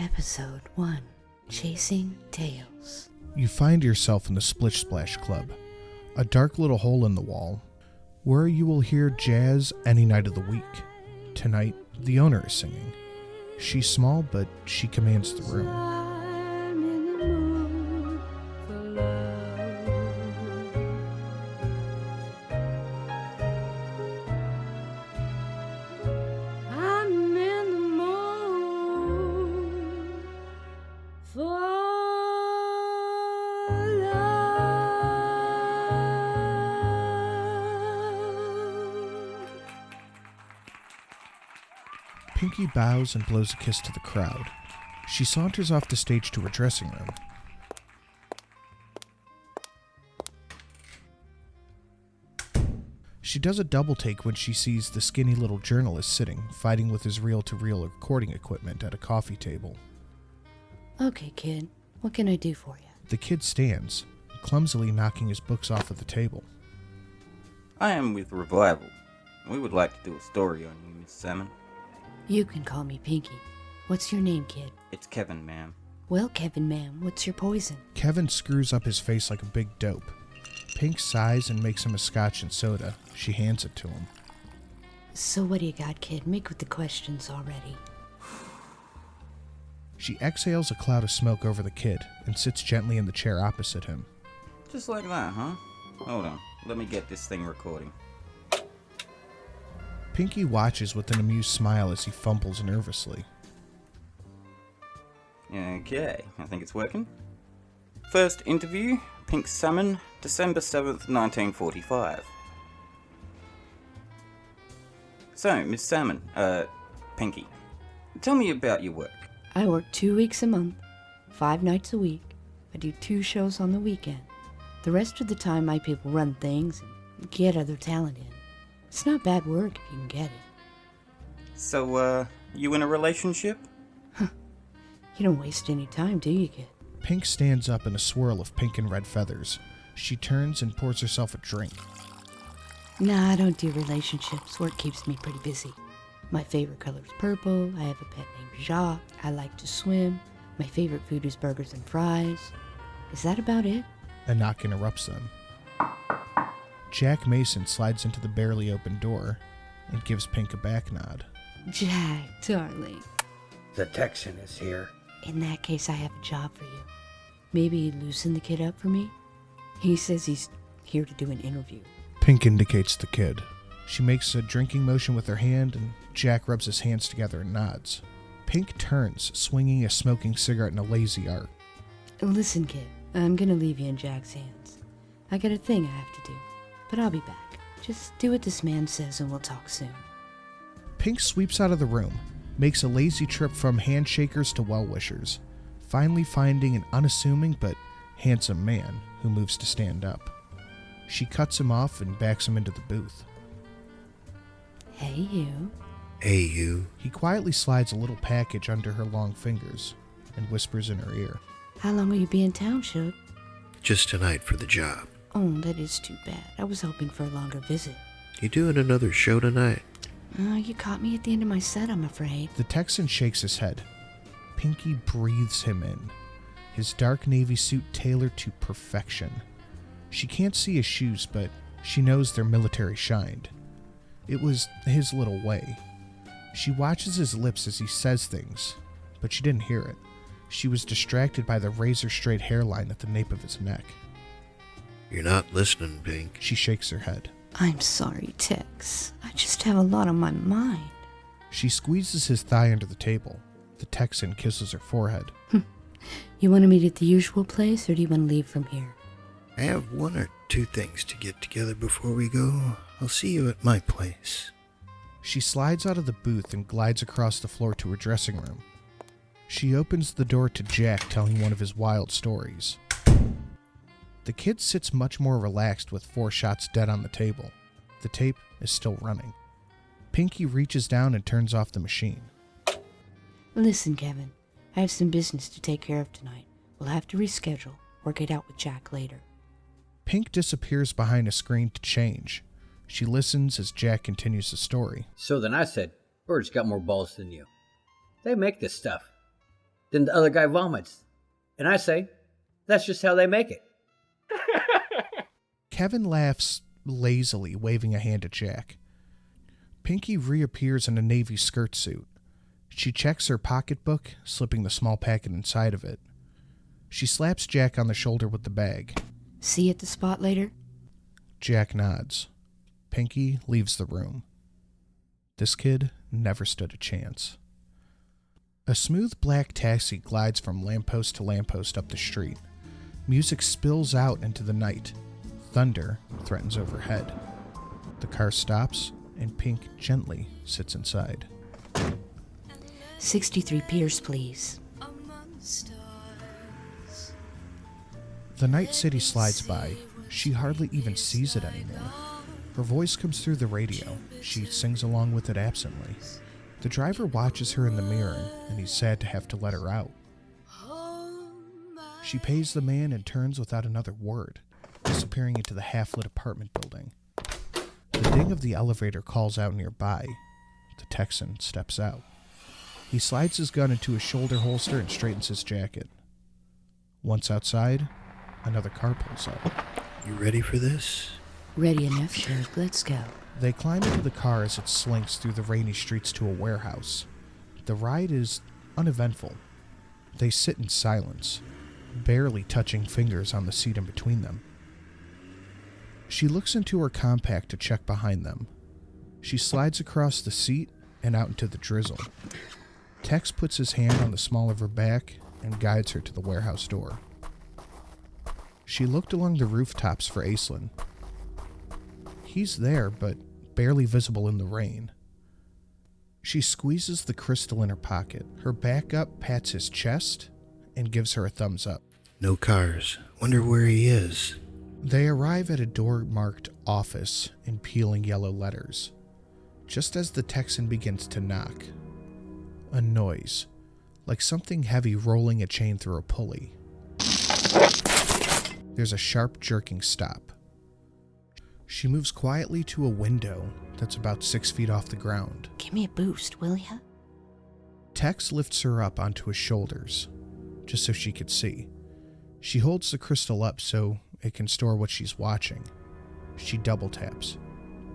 Episode 1, Chasing Tails. You find yourself in the Splish Splash Club, a dark little hole in the wall, where you will hear jazz any night of the week. Tonight, the owner is singing. She's small, but she commands the room. I'm in the mood for love. I'm in the mood for love. Pinky bows and blows a kiss to the crowd. She saunters off the stage to her dressing room. She does a double take when she sees the skinny little journalist sitting, fighting with his reel-to-reel recording equipment at a coffee table. Okay, kid, what can I do for you? The kid stands, clumsily knocking his books off of the table. I am with Revival. We would like to do a story on you, Miss Salmon. You can call me Pinky. What's your name, kid? It's Kevin, ma'am. Well, Kevin, ma'am, what's your poison? Kevin screws up his face like a big dope. Pink sighs and makes him a scotch and soda. She hands it to him. So what do you got, kid? Make with the questions already. She exhales a cloud of smoke over the kid and sits gently in the chair opposite him. Just like that, huh? Hold on. Let me get this thing recording. Pinky watches with an amused smile as he fumbles nervously. Okay, I think it's working. First interview, Pink Salmon, December 7th, 1945. So, Miss Salmon, Pinky, tell me about your work. I work 2 weeks a month, 5 nights a week. I do 2 shows on the weekend. The rest of the time my people run things and get other talent in. It's not bad work if you can get it. So, you in a relationship? You don't waste any time, do you, kid? Pink stands up in a swirl of pink and red feathers. She turns and pours herself a drink. Nah, I don't do relationships. Work keeps me pretty busy. My favorite color is purple. I have a pet named Jacques. I like to swim. My favorite food is burgers and fries. Is that about it? A knock interrupts them. Jack Mason slides into the barely open door and gives Pink a back nod. Jack, darling. The Texan is here. In that case, I have a job for you. Maybe you'd loosen the kid up for me? He says he's here to do an interview. Pink indicates the kid. She makes a drinking motion with her hand, and Jack rubs his hands together and nods. Pink turns, swinging a smoking cigarette in a lazy arc. Listen, kid, I'm gonna leave you in Jack's hands. I got a thing I have to do, but I'll be back. Just do what this man says and we'll talk soon. Pink sweeps out of the room, makes a lazy trip from handshakers to well-wishers, finally finding an unassuming but handsome man who moves to stand up. She cuts him off and backs him into the booth. Hey, you. Hey, you. He quietly slides a little package under her long fingers and whispers in her ear. How long will you be in town, Shug? Just tonight for the job. Oh, that is too bad. I was hoping for a longer visit. You doing another show tonight? You caught me at the end of my set, I'm afraid. The Texan shakes his head. Pinky breathes him in, his dark navy suit tailored to perfection. She can't see his shoes, but she knows they're military shined. It was his little way. She watches his lips as he says things, but she didn't hear it. She was distracted by the razor-straight hairline at the nape of his neck. You're not listening, Pink. She shakes her head. I'm sorry, Tex. I just have a lot on my mind. She squeezes his thigh under the table. The Texan kisses her forehead. You want to meet at the usual place, or do you want to leave from here? I have 1 or 2 things to get together before we go. I'll see you at my place. She slides out of the booth and glides across the floor to her dressing room. She opens the door to Jack telling one of his wild stories. The kid sits much more relaxed with 4 shots dead on the table. The tape is still running. Pinky reaches down and turns off the machine. Listen, Kevin. I have some business to take care of tonight. We'll have to reschedule. Work it out with Jack later. Pink disappears behind a screen to change. She listens as Jack continues the story. So then I said, Bird's got more balls than you. They make this stuff. Then the other guy vomits. And I say, that's just how they make it. Kevin laughs lazily, waving a hand at Jack. Pinky reappears in a navy skirt suit. She checks her pocketbook, slipping the small packet inside of it. She slaps Jack on the shoulder with the bag. See you at the spot later? Jack nods. Pinky leaves the room. This kid never stood a chance. A smooth black taxi glides from lamppost to lamppost up the street. Music spills out into the night. Thunder threatens overhead. The car stops, and Pink gently sits inside. 63 Pierce, please. The night city slides by. She hardly even sees it anymore. Her voice comes through the radio. She sings along with it absently. The driver watches her in the mirror, and he's sad to have to let her out. She pays the man and turns without another word, disappearing into the half-lit apartment building. The ding of the elevator calls out nearby. The Texan steps out. He slides his gun into his shoulder holster and straightens his jacket. Once outside, another car pulls up. You ready for this? Ready enough, Sheriff. Let's go. They climb into the car as it slinks through the rainy streets to a warehouse. The ride is uneventful. They sit in silence, barely touching fingers on the seat in between them. She looks into her compact to check behind them. She slides across the seat and out into the drizzle. Tex puts his hand on the small of her back and guides her to the warehouse door. She looked along the rooftops for Aislinn. He's there, but barely visible in the rain. She squeezes the crystal in her pocket. Her backup pats his chest and gives her a thumbs up. No cars. Wonder where he is. They arrive at a door marked office in peeling yellow letters. Just as the Texan begins to knock, a noise, like something heavy rolling a chain through a pulley. There's a sharp jerking stop. She moves quietly to a window that's about 6 feet off the ground. Give me a boost, will ya? Tex lifts her up onto his shoulders, just so she could see. She holds the crystal up so it can store what she's watching. She double taps.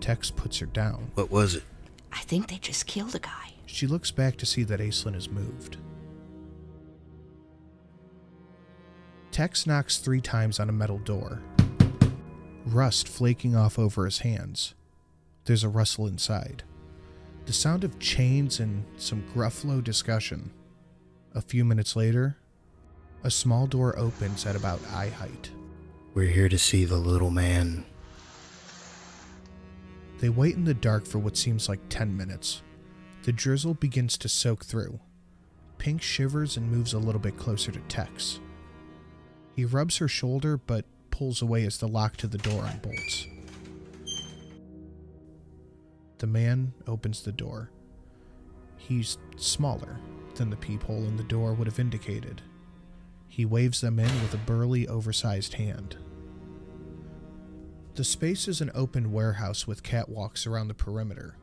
Tex puts her down. What was it? I think they just killed a guy. She looks back to see that Aislinn has moved. Tex knocks 3 times on a metal door. Rust flaking off over his hands. There's a rustle inside. The sound of chains and some gruff low discussion. A few minutes later, a small door opens at about eye height. We're here to see the little man. They wait in the dark for what seems like 10 minutes. The drizzle begins to soak through. Pink shivers and moves a little bit closer to Tex. He rubs her shoulder but pulls away as the lock to the door unbolts. The man opens the door. He's smaller than the peephole in the door would have indicated. He waves them in with a burly, oversized hand. The space is an open warehouse with catwalks around the perimeter.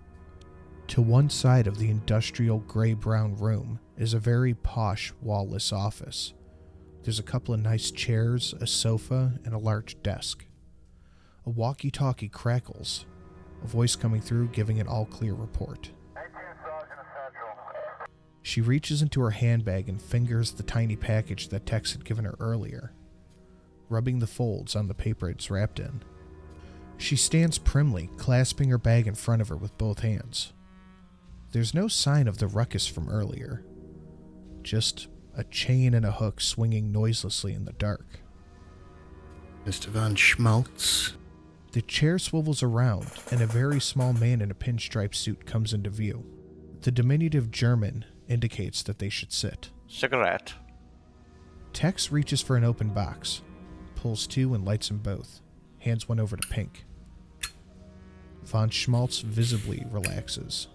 To one side of the industrial gray-brown room is a very posh, wall-less office. There's a couple of nice chairs, a sofa, and a large desk. A walkie-talkie crackles, a voice coming through giving an all-clear report. She reaches into her handbag and fingers the tiny package that Tex had given her earlier, rubbing the folds on the paper it's wrapped in. She stands primly, clasping her bag in front of her with both hands. There's no sign of the ruckus from earlier, just a chain and a hook swinging noiselessly in the dark. Mr. von Schmaltz? The chair swivels around, and a very small man in a pinstripe suit comes into view. The diminutive German indicates that they should sit. Cigarette. Tex reaches for an open box, pulls 2 and lights them both, hands one over to Pink. Von Schmaltz visibly relaxes.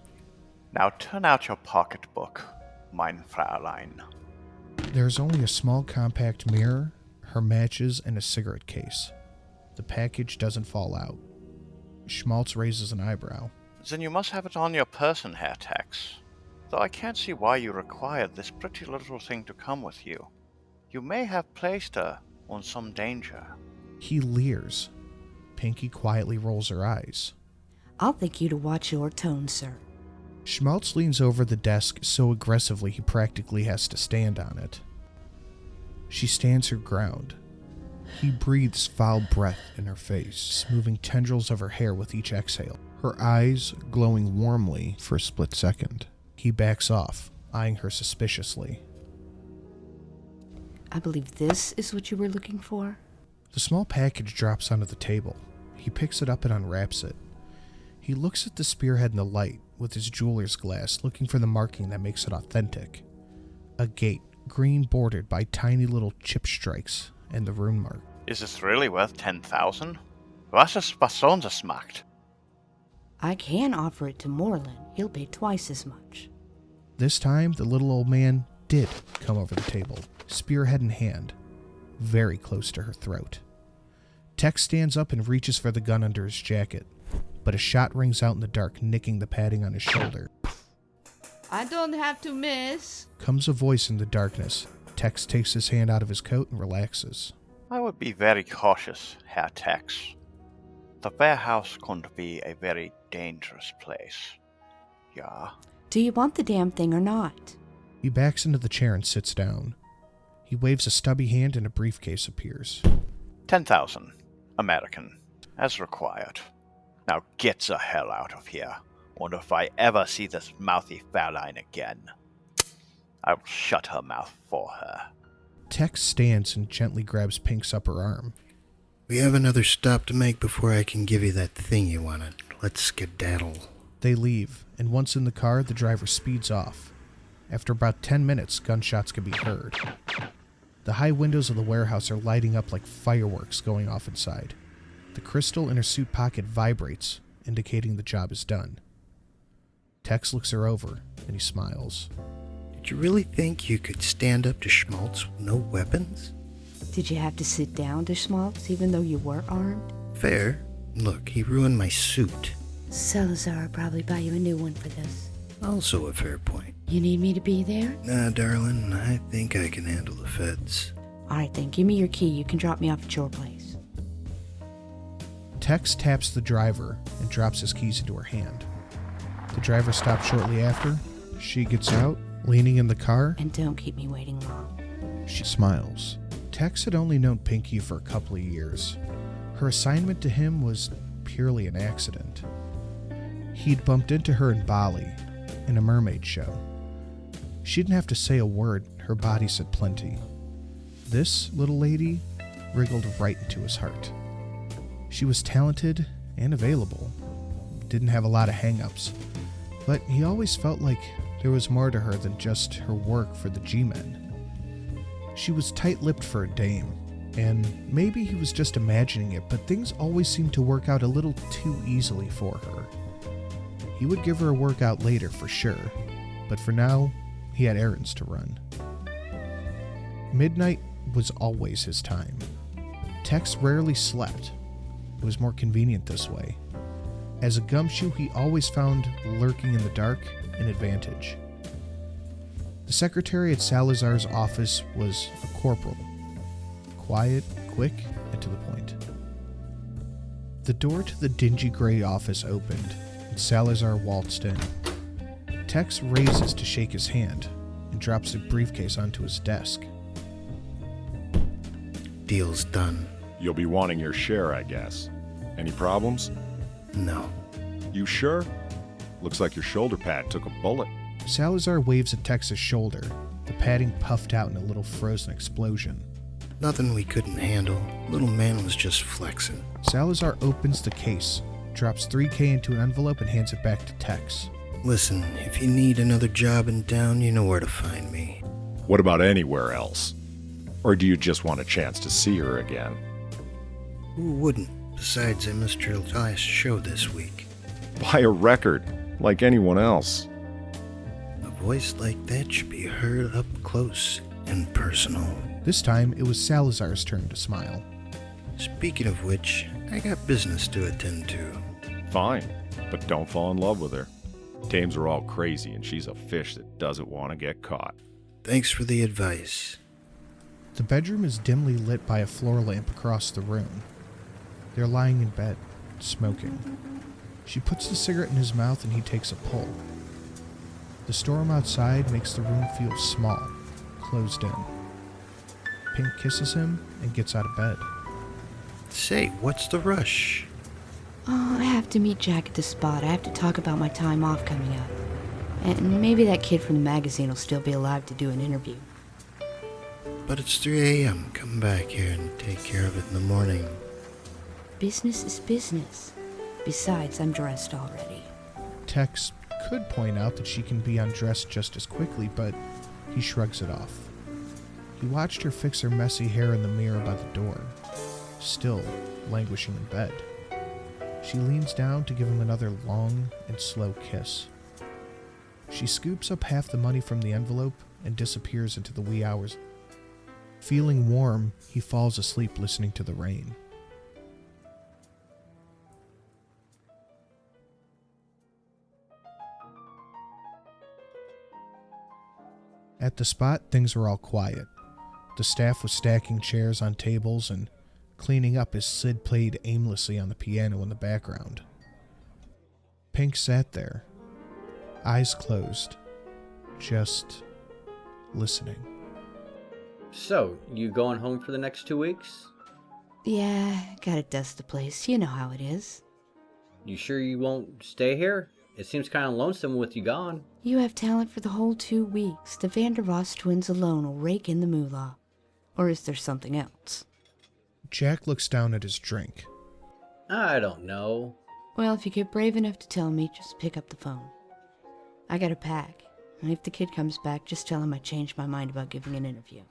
Now turn out your pocketbook, mein Fräulein. There's only a small compact mirror, her matches, and a cigarette case. The package doesn't fall out. Schmaltz raises an eyebrow. Then you must have it on your person, Herr Tex. though I can't see why you required this pretty little thing to come with you. You may have placed her on some danger. He leers. Pinky quietly rolls her eyes. I'll thank you to watch your tone, sir. Schmaltz leans over the desk so aggressively he practically has to stand on it. She stands her ground. He breathes foul breath in her face, smoothing tendrils of her hair with each exhale, her eyes glowing warmly for a split second. He backs off, eyeing her suspiciously. I believe this is what you were looking for? The small package drops onto the table. He picks it up and unwraps it. He looks at the spearhead in the light with his jeweler's glass, looking for the marking that makes it authentic. A gate, green bordered by tiny little chip strikes and the rune mark. Is this really worth 10,000? Was es besonders macht? I can offer it to Moreland. He'll pay twice as much. This time, the little old man did come over the table, spearhead in hand, very close to her throat. Tex stands up and reaches for the gun under his jacket, but a shot rings out in the dark, nicking the padding on his shoulder. I don't have to miss. Comes a voice in the darkness. Tex takes his hand out of his coat and relaxes. I would be very cautious, Herr Tex. The warehouse can be a very dangerous place. Yeah. Do you want the damn thing or not? He backs into the chair and sits down. He waves a stubby hand and a briefcase appears. 10,000. American. As required. Now get the hell out of here. And if I ever see this mouthy Fairline again, I will shut her mouth for her. Tex stands and gently grabs Pink's upper arm. We have another stop to make before I can give you that thing you wanted. Let's skedaddle. They leave, and once in the car, the driver speeds off. After about 10 minutes, gunshots can be heard. The high windows of the warehouse are lighting up like fireworks going off inside. The crystal in her suit pocket vibrates, indicating the job is done. Tex looks her over, and he smiles. Did you really think you could stand up to Schmaltz with no weapons? Did you have to sit down to Schmaltz even though you were armed? Fair. Look, he ruined my suit. Salazar will probably buy you a new one for this. Also a fair point. You need me to be there? Nah, darling, I think I can handle the feds. Alright then, give me your key. You can drop me off at your place. Tex taps the driver and drops his keys into her hand. The driver stops shortly after. She gets out, leaning in the car. And don't keep me waiting long. She smiles. Tex had only known Pinky for a couple of years. Her assignment to him was purely an accident. He'd bumped into her in Bali, in a mermaid show. She didn't have to say a word, her body said plenty. This little lady wriggled right into his heart. She was talented and available, didn't have a lot of hang-ups, but he always felt like there was more to her than just her work for the G-Men. She was tight-lipped for a dame, and maybe he was just imagining it, but things always seemed to work out a little too easily for her. He would give her a workout later for sure, but for now, he had errands to run. Midnight was always his time. Tex rarely slept. It was more convenient this way. As a gumshoe, he always found lurking in the dark an advantage. The secretary at Salazar's office was a corporal. Quiet, quick, and to the point. The door to the dingy gray office opened, and Salazar waltzed in. Tex raises to shake his hand and drops the briefcase onto his desk. Deal's done. You'll be wanting your share, I guess. Any problems? No. You sure? Looks like your shoulder pad took a bullet. Salazar waves at Tex's shoulder. The padding puffed out in a little frozen explosion. Nothing we couldn't handle. Little man was just flexing. Salazar opens the case, drops $3,000 into an envelope, and hands it back to Tex. Listen, if you need another job in town, you know where to find me. What about anywhere else? Or do you just want a chance to see her again? Who wouldn't? Besides, I missed your last show this week. Buy a record, like anyone else. A voice like that should be heard up close and personal. This time, it was Salazar's turn to smile. Speaking of which, I got business to attend to. Fine, but don't fall in love with her. Dames are all crazy, and she's a fish that doesn't want to get caught. Thanks for the advice. The bedroom is dimly lit by a floor lamp across the room. They're lying in bed, smoking. She puts the cigarette in his mouth and he takes a pull. The storm outside makes the room feel small, closed in. Pink kisses him and gets out of bed. Say, what's the rush? Oh, I have to meet Jack at the spot. I have to talk about my time off coming up. And maybe that kid from the magazine will still be alive to do an interview. But it's 3 a.m. Come back here and take care of it in the morning. Business is business. Besides, I'm dressed already. Tex could point out that she can be undressed just as quickly, but he shrugs it off. He watched her fix her messy hair in the mirror by the door, still languishing in bed. She leans down to give him another long and slow kiss. She scoops up half the money from the envelope and disappears into the wee hours. Feeling warm, he falls asleep listening to the rain. At the spot, things were all quiet. The staff was stacking chairs on tables and cleaning up as Sid played aimlessly on the piano in the background. Pink sat there, eyes closed, just listening. So, you going home for the next 2 weeks? Yeah, gotta dust the place. You know how it is. You sure you won't stay here? It seems kind of lonesome with you gone. You have talent for the whole 2 weeks. The Vandervoss twins alone will rake in the moolah. Or is there something else? Jack looks down at his drink. I don't know. Well, if you get brave enough to tell me, just pick up the phone. I gotta pack. And if the kid comes back, just tell him I changed my mind about giving an interview.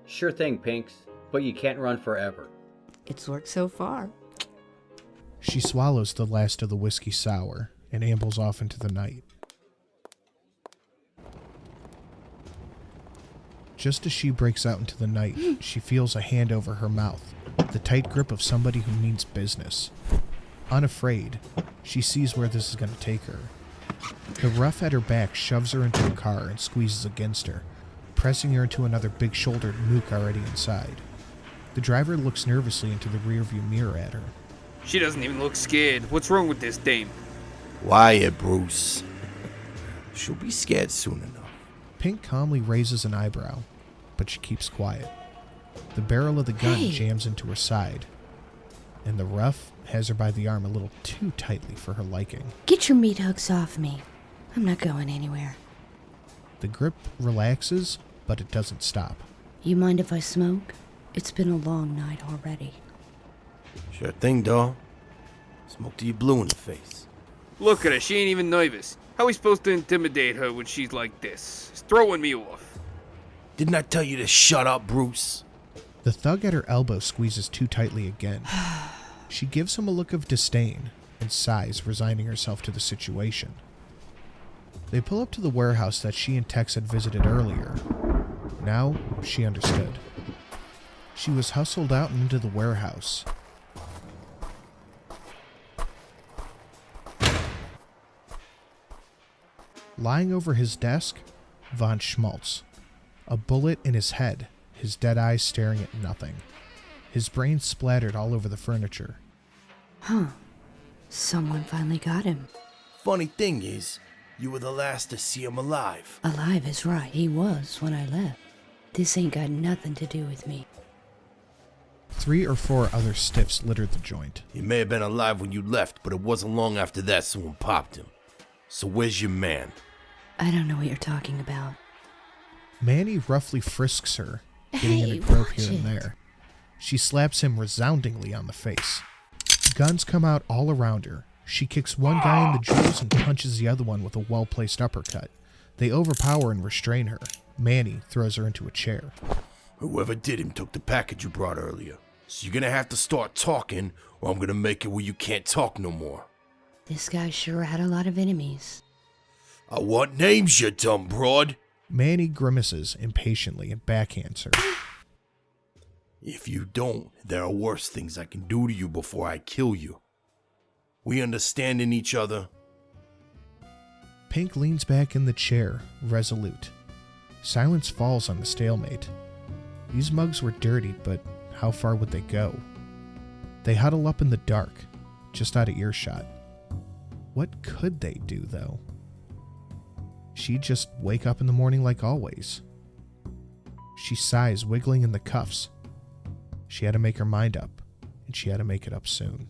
Sure thing, Pinks. But you can't run forever. It's worked so far. She swallows the last of the whiskey sour and ambles off into the night. Just as she breaks out into the night, she feels a hand over her mouth, the tight grip of somebody who means business. Unafraid, she sees where this is going to take her. The rough at her back shoves her into a car and squeezes against her, pressing her into another big-shouldered mook already inside. The driver looks nervously into the rearview mirror at her. She doesn't even look scared. What's wrong with this dame? Wyatt, Bruce. She'll be scared soon enough. Pink calmly raises an eyebrow, but she keeps quiet. The barrel of the gun jams into her side, and the rough has her by the arm a little too tightly for her liking. Get your meat hooks off me. I'm not going anywhere. The grip relaxes, but it doesn't stop. You mind if I smoke? It's been a long night already. Sure thing, dawg. Smoke till you blue in the face. Look at her, she ain't even nervous. How are we supposed to intimidate her when she's like this? It's throwing me off. Didn't I tell you to shut up, Bruce? The thug at her elbow squeezes too tightly again. She gives him a look of disdain and sighs, resigning herself to the situation. They pull up to the warehouse that she and Tex had visited earlier. Now she understood. She was hustled out and into the warehouse. Lying over his desk, von Schmaltz. A bullet in his head, his dead eyes staring at nothing. His brain splattered all over the furniture. Huh. Someone finally got him. Funny thing is, you were the last to see him alive. Alive is right. He was when I left. This ain't got nothing to do with me. 3 or 4 other stiffs littered the joint. He may have been alive when you left, but it wasn't long after that someone popped him. So where's your man? I don't know what you're talking about. Manny roughly frisks her, getting in a grope here and there. She slaps him resoundingly on the face. Guns come out all around her. She kicks one guy in the jewels and punches the other one with a well-placed uppercut. They overpower and restrain her. Manny throws her into a chair. Whoever did him took the package you brought earlier. So you're gonna have to start talking, or I'm gonna make it where you can't talk no more. This guy sure had a lot of enemies. I want names, you dumb broad. Manny grimaces impatiently and backhands her. If you don't, there are worse things I can do to you before I kill you. We understanding each other? Pink leans back in the chair, resolute. Silence falls on the stalemate. These mugs were dirty, but how far would they go? They huddle up in the dark, just out of earshot. What could they do, though? She'd just wake up in the morning like always. She sighs, wiggling in the cuffs. She had to make her mind up, and she had to make it up soon.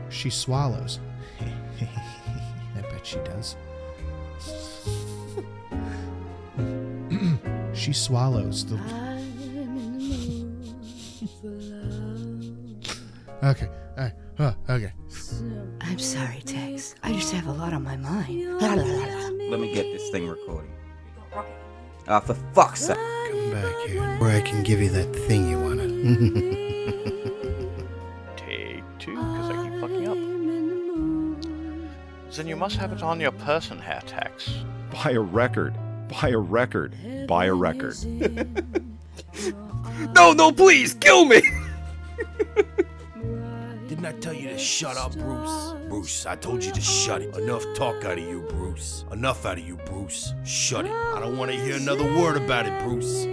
She swallows. I bet she does. She swallows the... Okay, okay. I'm sorry, Tex. I just have a lot on my mind. Let me get this thing recording. Ah, for fuck's sake. Come back here, where I can give you that thing you wanted. Take two, because I keep fucking up. Then you must have it on your person here, Tex. Buy a record. Buy a record. Buy a record. No, please, kill me! Didn't I tell you to shut up, Bruce? Bruce, I told you to shut it. Enough talk out of you, Bruce. Enough out of you, Bruce. Shut it. I don't want to hear another word about it, Bruce.